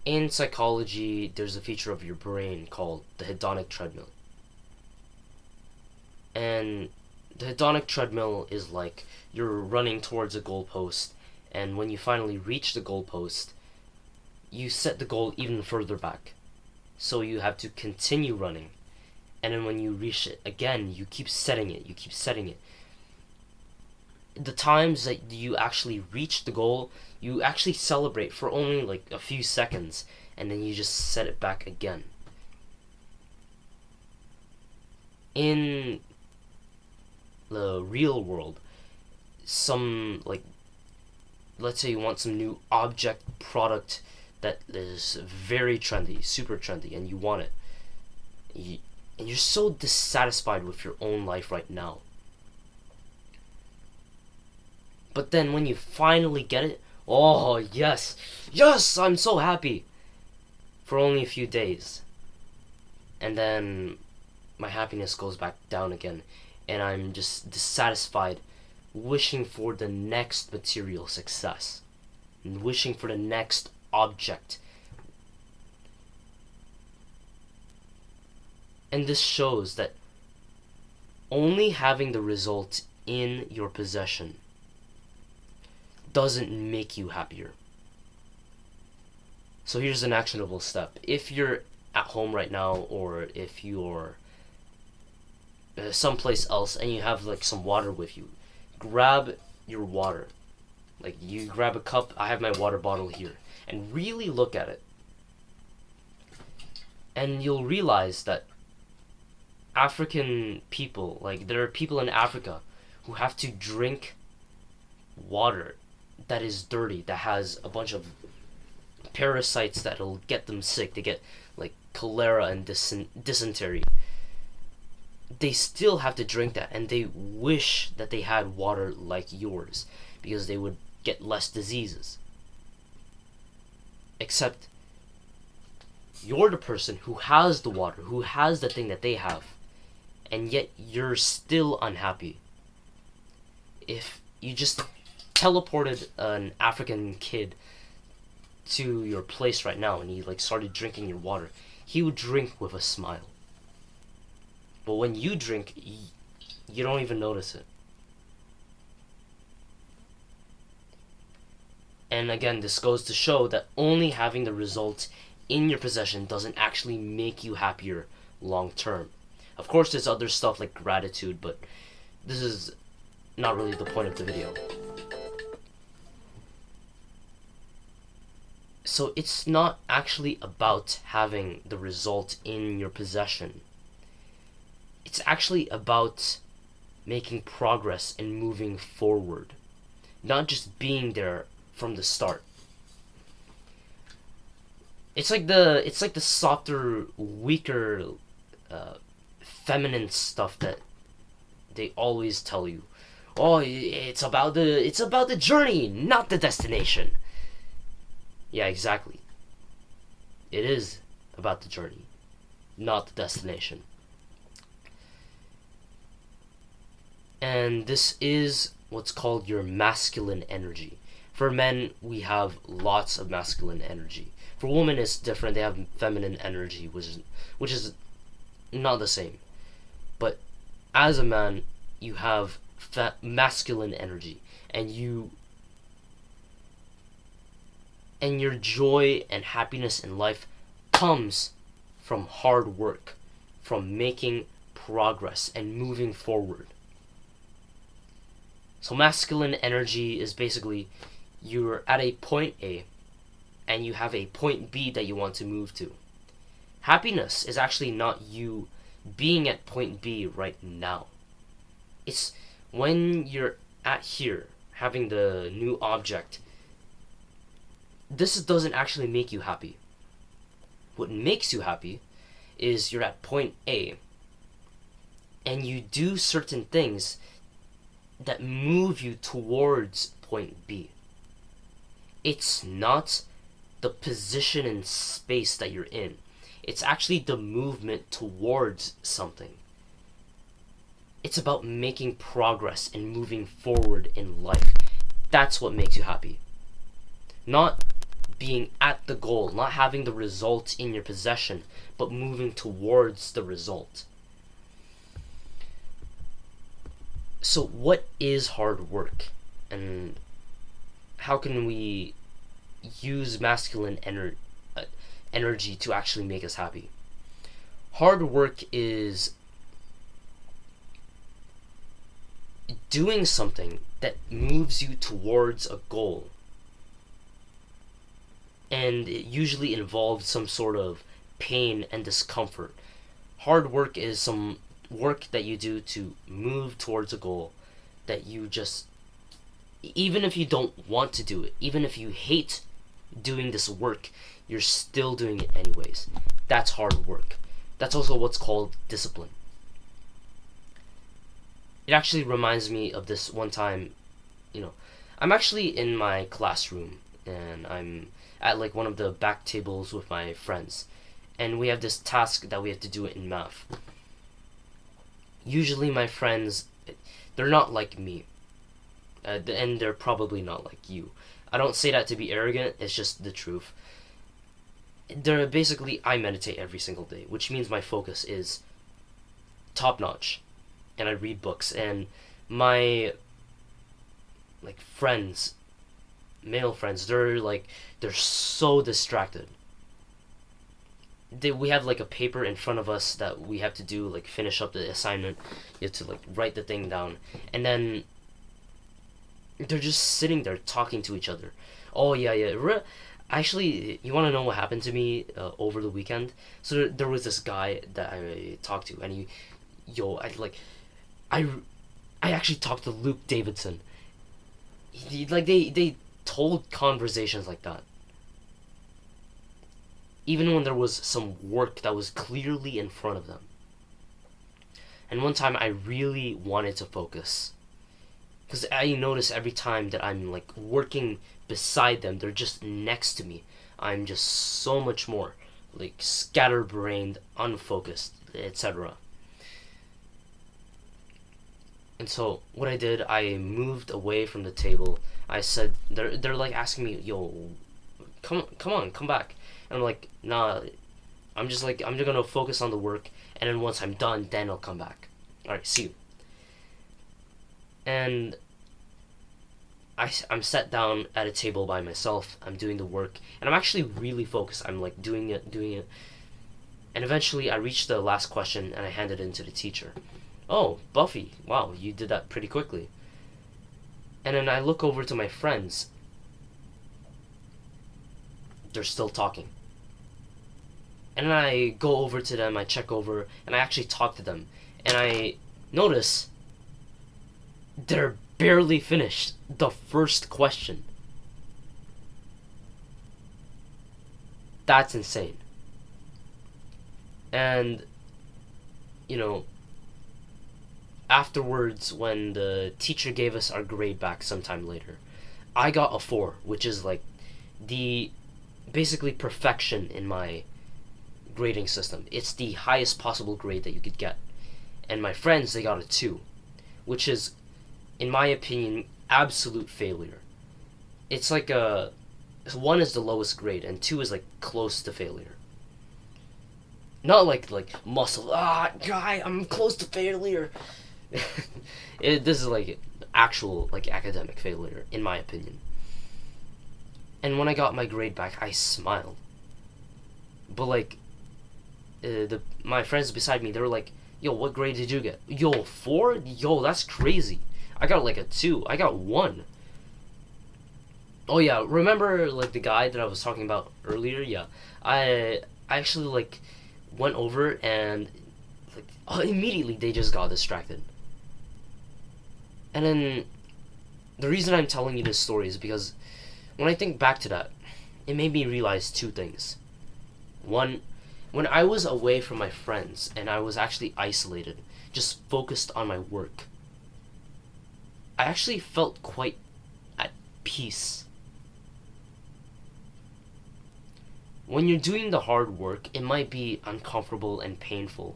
In psychology, there's a feature of your brain called the hedonic treadmill. And the hedonic treadmill is like you're running towards a goalpost, and when you finally reach the goalpost, you set the goal even further back. So you have to continue running. And then when you reach it again, you keep setting it, you keep setting it. The times that you actually reach the goal, you actually celebrate for only like a few seconds, and then you just set it back again. In the real world, some, like, let's say you want some new object product that is very trendy, super trendy, and you want it. And you're so dissatisfied with your own life right now. But then when you finally get it, oh yes, yes, I'm so happy. For only a few days. And then my happiness goes back down again, and I'm just dissatisfied, wishing for the next material success, and wishing for the next object. And this shows that only having the result in your possession doesn't make you happier. So here's an actionable step. If you're at home right now, or if you're someplace else and you have like some water with you, grab your water. Like, you grab a cup, I have my water bottle here, and really look at it. And you'll realize that African people, like, there are people in Africa who have to drink water that is dirty, that has a bunch of parasites that'll get them sick. They get like cholera and dysentery. They still have to drink that, and they wish that they had water like yours, because they would get less diseases. Except you're the person who has the water, who has the thing that they have, and yet you're still unhappy. If you just teleported an African kid to your place right now and he like started drinking your water, he would drink with a smile. But when you drink, you don't even notice it. And again, this goes to show that only having the result in your possession doesn't actually make you happier long term. Of course, there's other stuff like gratitude, but this is not really the point of the video. So it's not actually about having the result in your possession. It's actually about making progress and moving forward, not just being there from the start. It's like the softer, weaker, feminine stuff that they always tell you. Oh, it's about the journey, not the destination. Yeah, exactly. It is about the journey, not the destination. And this is what's called your masculine energy. For men, we have lots of masculine energy. For women, it's different. They have feminine energy, which is not the same. But as a man, you have masculine energy, and your joy and happiness in life comes from hard work, from making progress and moving forward. So masculine energy is basically, you're at a point A and you have a point B that you want to move to. Happiness is actually not you being at point B right now. It's when you're at here, having the new object. This doesn't actually make you happy. What makes you happy is you're at point A and you do certain things that move you towards point B. It's not the position in space that you're in. It's actually the movement towards something. It's about making progress and moving forward in life. That's what makes you happy. Not being at the goal, not having the result in your possession, but moving towards the result. So what is hard work, and how can we use masculine energy to actually make us happy? Hard work is doing something that moves you towards a goal, and it usually involves some sort of pain and discomfort. Hard work is some work that you do to move towards a goal that you just, even if you don't want to do it, even if you hate doing this work, you're still doing it anyways. That's hard work. That's also what's called discipline. It actually reminds me of this one time, I'm actually in my classroom and I'm at like one of the back tables with my friends, and we have this task that we have to do in math. Usually my friends, they're not like me, and they're probably not like you. I don't say that to be arrogant, it's just the truth. They're basically, I meditate every single day, which means my focus is top notch, and I read books, and my friends, male friends, they're so distracted. We have like a paper in front of us that we have to do, like finish up the assignment. You have to like write the thing down, and then they're just sitting there talking to each other. Oh yeah. Actually, you want to know what happened to me over the weekend? So there was this guy that I talked to, and I actually talked to Luke Davidson. They told conversations like that, even when there was some work that was clearly in front of them. And one time I really wanted to focus, because I notice every time that I'm like working beside them, they're just next to me, I'm just so much more like scatterbrained, unfocused, etc. And so what I did, I moved away from the table. I said, they're like asking me, yo, come on, come back. And I'm like, nah, I'm just gonna focus on the work, and then once I'm done, then I'll come back. Alright, see you. And I'm sat down at a table by myself, I'm doing the work, and I'm actually really focused. I'm like doing it. And eventually I reached the last question, and I handed it in to the teacher. Oh, Buffy, wow, you did that pretty quickly. And then I look over to my friends. They're still talking. And then I go over to them, I check over, and I actually talk to them. And I notice they're barely finished the first question. That's insane. And, afterwards, when the teacher gave us our grade back sometime later, I got a 4, which is like the basically perfection in my grading system. It's the highest possible grade that you could get. And my friends, they got a 2, which is, in my opinion, absolute failure. It's like 1 is the lowest grade, and 2 is like close to failure. Not like muscle, guy, I'm close to failure. This is like actual like academic failure, in my opinion. And when I got my grade back, I smiled. But like, my friends beside me, they were like, yo, what grade did you get? Yo, 4? Yo, that's crazy. I got like a 2. I got 1. Oh yeah, remember like the guy that I was talking about earlier? Yeah, I actually like went over and like immediately they just got distracted. And then the reason I'm telling you this story is because when I think back to that, it made me realize 2 things. One, when I was away from my friends and I was actually isolated, just focused on my work, I actually felt quite at peace. When you're doing the hard work, it might be uncomfortable and painful,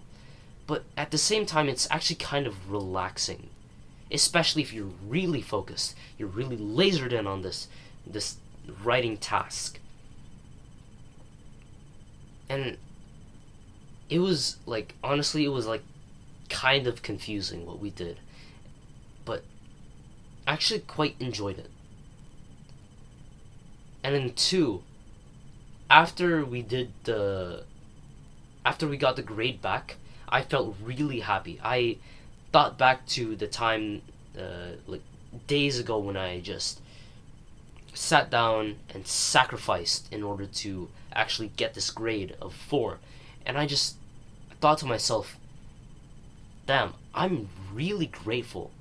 but at the same time, it's actually kind of relaxing. Especially if you're really focused, you're really lasered in on this writing task. And it was like, honestly, it was like kind of confusing what we did, but I actually quite enjoyed it. And then two, after we did the after we got the grade back, I felt really happy. I thought back to the time, like days ago, when I just sat down and sacrificed in order to actually get this grade of 4. And I just thought to myself, damn, I'm really grateful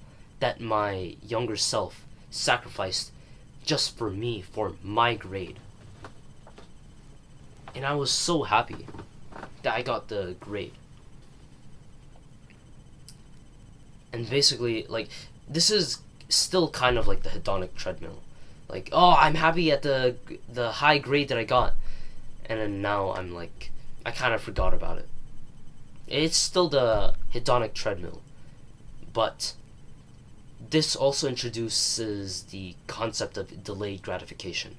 that my younger self sacrificed just for me, for my grade. And I was so happy that I got the grade. And basically, like, this is still kind of like the hedonic treadmill. Like, oh, I'm happy at the high grade that I got. And then now I'm like, I kind of forgot about it. It's still the hedonic treadmill. But this also introduces the concept of delayed gratification,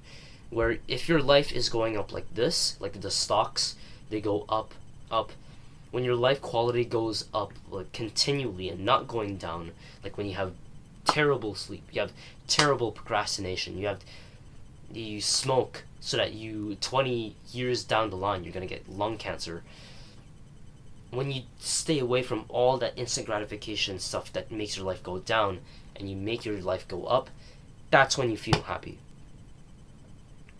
where if your life is going up like this, like the stocks, they go up, up. When your life quality goes up, like, continually and not going down, like when you have terrible sleep, you have terrible procrastination, you smoke so that 20 years down the line you're gonna get lung cancer. When you stay away from all that instant gratification stuff that makes your life go down and you make your life go up, that's when you feel happy.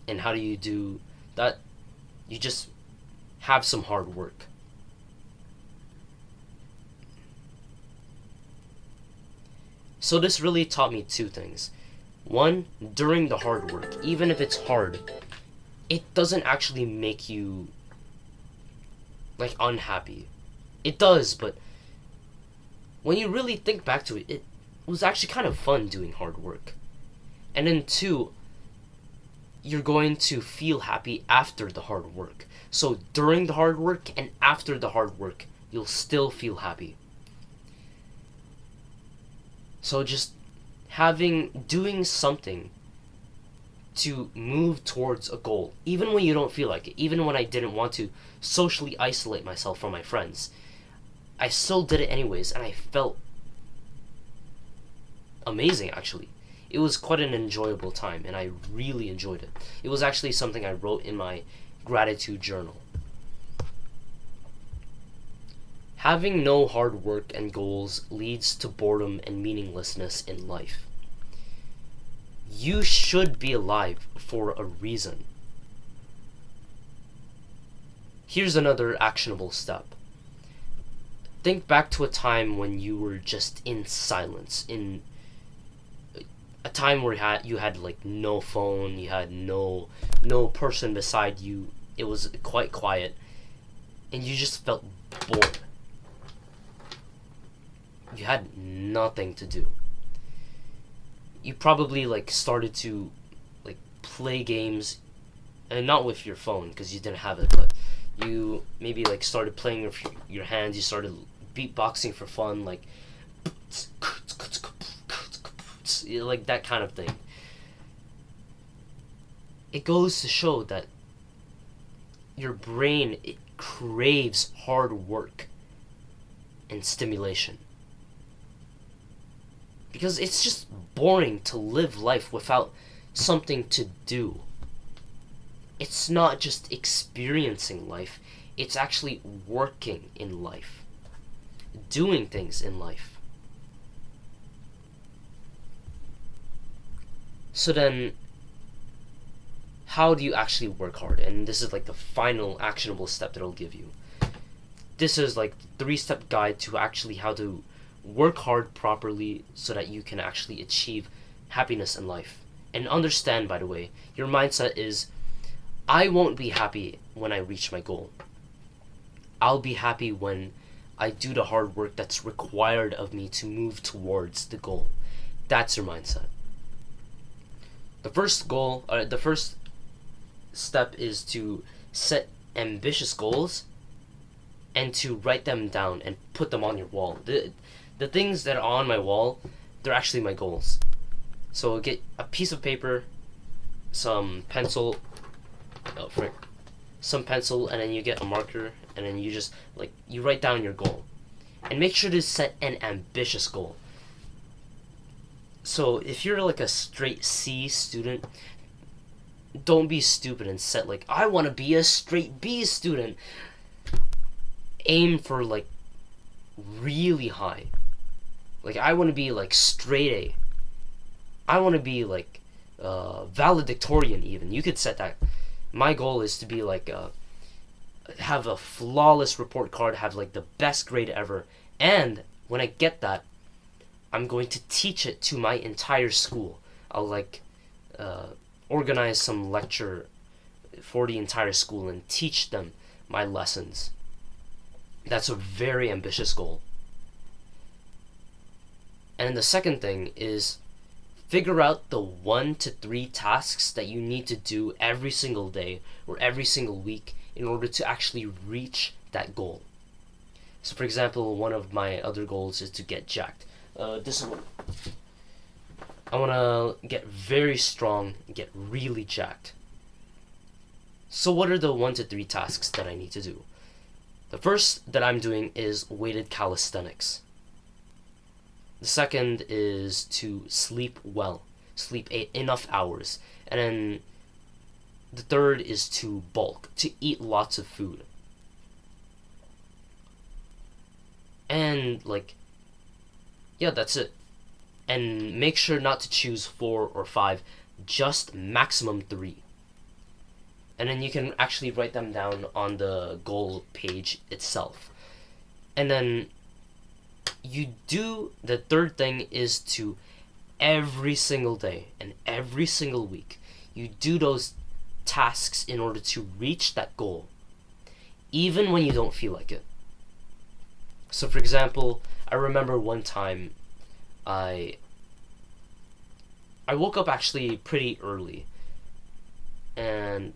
And how do you do that? You just have some hard work. So this really taught me two things. One, during the hard work, even if it's hard, it doesn't actually make you like unhappy. It does, but when you really think back to it, it was actually kind of fun doing hard work. And then two, you're going to feel happy after the hard work. So during the hard work and after the hard work, you'll still feel happy. So just doing something to move towards a goal, even when you don't feel like it, even when I didn't want to socially isolate myself from my friends, I still did it anyways, and I felt amazing, actually. It was quite an enjoyable time, and I really enjoyed it. It was actually something I wrote in my gratitude journal. Having no hard work and goals leads to boredom and meaninglessness in life. You should be alive for a reason. Here's another actionable step. Think back to a time when you were just in silence, in a time where you had like no phone, you had no person beside you. It was quite quiet, and you just felt bored. You had nothing to do. You probably like started to like play games, and not with your phone because you didn't have it, but you maybe like started playing with your hands. You started beatboxing for fun, like like that kind of thing. It goes to show that your brain, it craves hard work and stimulation. Because it's just boring to live life without something to do. It's not just experiencing life, it's actually working in life, doing things in life. So then, how do you actually work hard? And this is like the final actionable step that I'll give you. This is like the 3-step guide to actually how to work hard properly so that you can actually achieve happiness in life. And understand, by the way, your mindset is, I won't be happy when I reach my goal. I'll be happy when I do the hard work that's required of me to move towards the goal. That's your mindset. The first step is to set ambitious goals and to write them down and put them on your wall. The things that are on my wall, they're actually my goals. So get a piece of paper, some pencil, some pencil, and then you get a marker, and then you just like you write down your goal, and make sure to set an ambitious goal. So if you're like a straight C student, don't be stupid and set like, I want to be a straight B student. Aim for like really high. Like, I want to be like straight A. I want to be like valedictorian even. You could set that. My goal is to be like have a flawless report card, have like the best grade ever, and when I get that, I'm going to teach it to my entire school. I'll like organize some lecture for the entire school and teach them my lessons. That's a very ambitious goal. And the second thing is figure out the 1 to 3 tasks that you need to do every single day or every single week in order to actually reach that goal. So for example, one of my other goals is to get jacked. This one. I want to get very strong, get really jacked. So what are the 1 to 3 tasks that I need to do? The first that I'm doing is weighted calisthenics. The second is to sleep well, sleep enough hours. And then the third is to bulk, to eat lots of food. And like, yeah, that's it. And make sure not to choose 4 or 5, just maximum 3. And then you can actually write them down on the goal page itself. And then you do, the third thing is to every single day and every single week, you do those tasks in order to reach that goal, even when you don't feel like it. So for example, I remember one time I woke up actually pretty early, and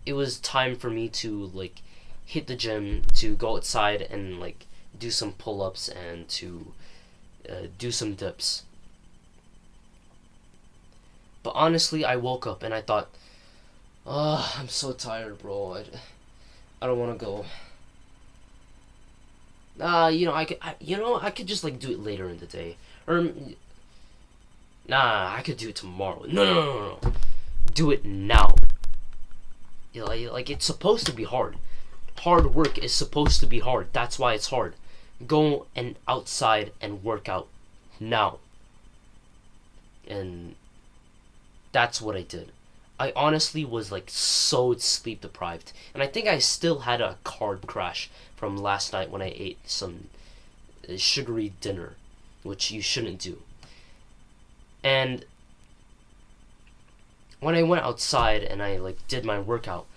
it was time for me to like hit the gym, to go outside and like do some pull-ups and to do some dips. But honestly, I woke up and I thought, oh, I'm so tired, bro. I don't want to go. I could just like do it later in the day, or I could do it tomorrow. No. Do it now. Like it's supposed to be hard. Hard work is supposed to be hard. That's why it's hard. Go and outside and work out now. And that's what I did. I honestly was like so sleep deprived, and I think I still had a card crash from last night when I ate some sugary dinner, which you shouldn't do. And when I went outside and I like did my workout,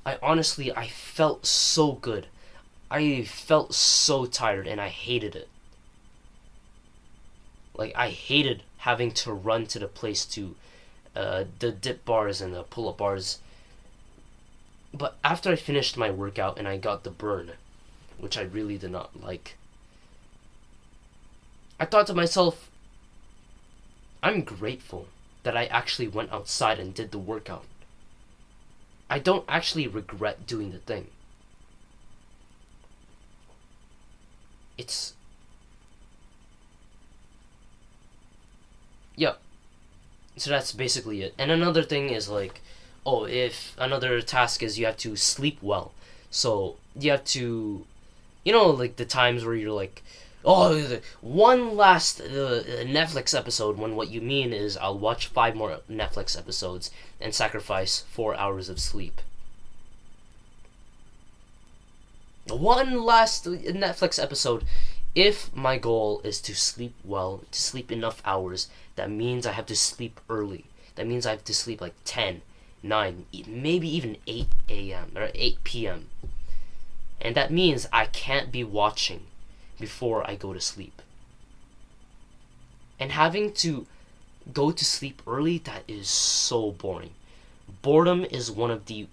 I felt so good. I felt so tired and I hated it. Like, I hated having to run to the place to the dip bars and the pull-up bars. But after I finished my workout and I got the burn, which I really did not like, I thought to myself, I'm grateful that I actually went outside and did the workout. I don't actually regret doing the thing. Yeah. So that's basically it. And another thing is like, if another task is you have to sleep well. So you have to, like the times where you're like, one last Netflix episode, when what you mean is I'll watch 5 more Netflix episodes and sacrifice 4 hours of sleep. One last Netflix episode. If my goal is to sleep well, to sleep enough hours, that means I have to sleep early. That means I have to sleep like 10, 9, maybe even 8 a.m. or 8 p.m. And that means I can't be watching before I go to sleep. And having to go to sleep early, that is so boring. Boredom is one of the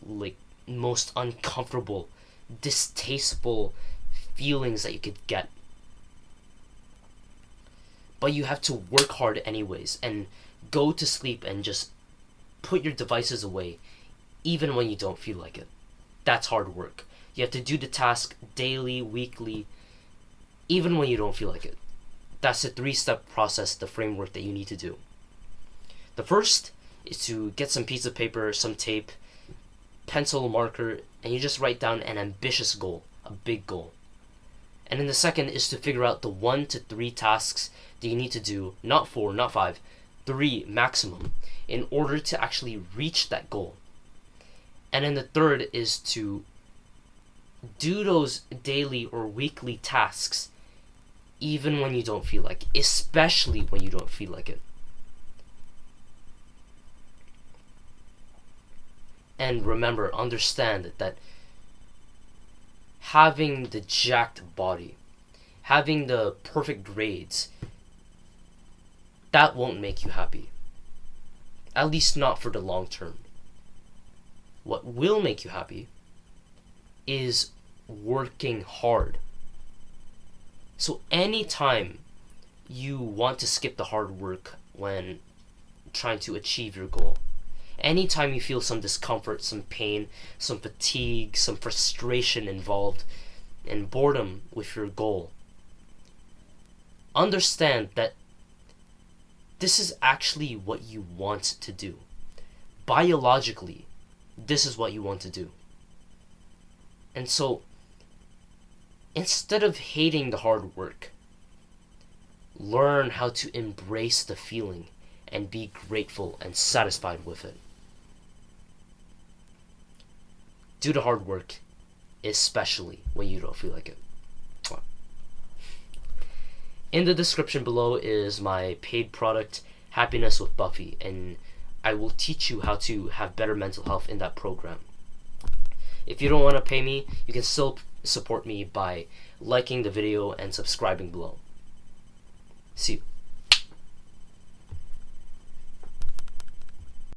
like most uncomfortable, distasteful feelings that you could get. But you have to work hard anyways and go to sleep and just put your devices away even when you don't feel like it. That's hard work. You have to do the task daily, weekly, even when you don't feel like it. That's the 3-step process, the framework that you need to do. The first is to get some piece of paper, some tape, pencil, marker, and you just write down an ambitious goal, a big goal. And then the second is to figure out the 1 to 3 tasks that you need to do, not 4, not 5, 3 maximum, in order to actually reach that goal. And then the third is to do those daily or weekly tasks even when you don't feel like it, especially when you don't feel like it. And remember, understand that having the jacked body, having the perfect grades, that won't make you happy. At least not for the long term. What will make you happy is working hard. So anytime you want to skip the hard work when trying to achieve your goal, anytime you feel some discomfort, some pain, some fatigue, some frustration involved, and boredom with your goal, understand that this is actually what you want to do. Biologically, this is what you want to do. And so, instead of hating the hard work, learn how to embrace the feeling and be grateful and satisfied with it. Do the hard work, especially when you don't feel like it. In the description below is my paid product, Happiness with Buffy, and I will teach you how to have better mental health in that program. If you don't want to pay me, you can still support me by liking the video and subscribing below. See you.